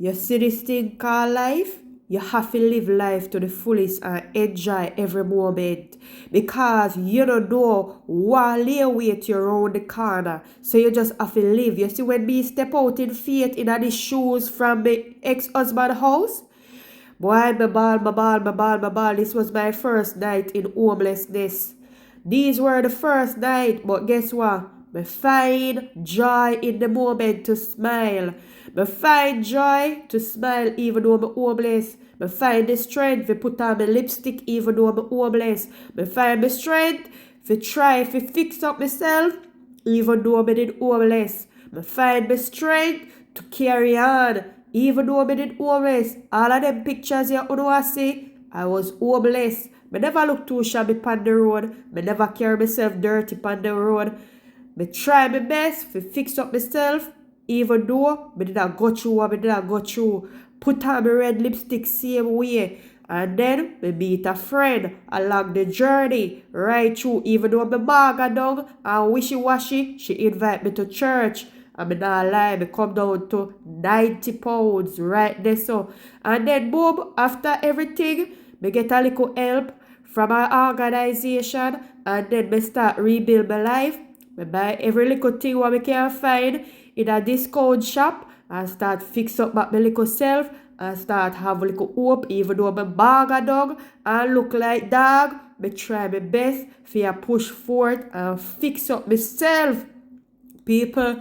You see this thing called life? You have to live life to the fullest and enjoy every moment. Because you don't know what lay wait you around the corner. So you just have to live. You see, when me step out in faith in the shoes from my ex-husband's house, boy, my ball, my ball, my ball, my ball. This was my first night in homelessness. These were the first night, but guess what? Me find joy in the moment to smile. Me find joy to smile even though I'm homeless. Me find the strength to put on my lipstick even though I'm homeless. Me find the strength to try to fix up myself even though I'm in homeless. Me find the strength to carry on even though I'm in homeless. All of them pictures you don't see, I was homeless. Me never look too shabby on the road. Me never carry myself dirty on the road. Me try my best to fix up myself, even though me did not go through what me did not go through. Put on my red lipstick same way. And then me meet a friend along the journey, right through. Even though me maga down and wishy-washy, she invite me to church. And me not lie, me come down to 90 pounds right there so. And then boom, after everything, me get a little help from our organization, and then me start rebuild my life. Me buy every little thing what me can find in a discount shop and start fix up my little self and start have a little hope even though I'm bag a dog and look like dog. Me try my best for push forward and fix up myself. People,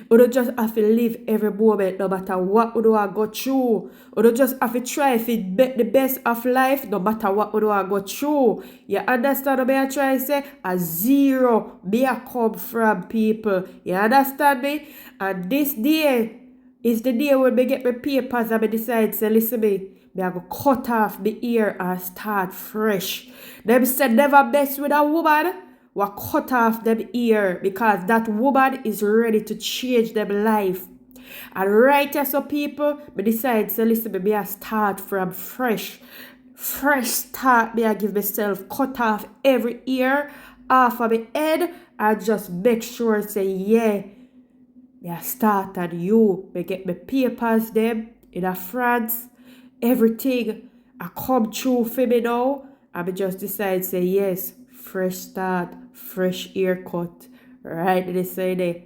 you don't just have to live every moment no matter what you do go through. You don't just have to try to make the best of life no matter what you do go through. You understand what I try to say? A zero me a come from, people. You understand me? And this day is the day when I get my papers and I decide to listen me. I go cut off my ear and start fresh. Them said never mess with a woman. We cut off them ear because that woman is ready to change them life. And right as so people, me decide to listen me I start from fresh. Fresh start me I give myself cut off every ear off of my head and just make sure say yeah. Me I start on you. Me get my papers them in a France. Everything I come true for me now. And me just decide say yes. Fresh start, fresh haircut. Right this say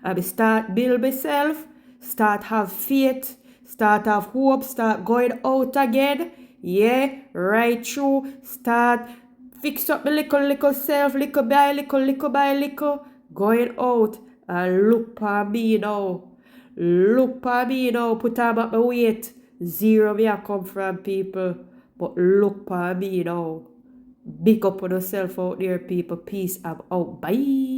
I start build myself, start have faith, start have hope, start going out again. Yeah, right through. Start fix up my little self, little by little, going out and look for me now. Look for me now, put on my weight. Zero me I come from, people. But look for me now. Big up on yourself out there, people. Peace. I'm out. Bye.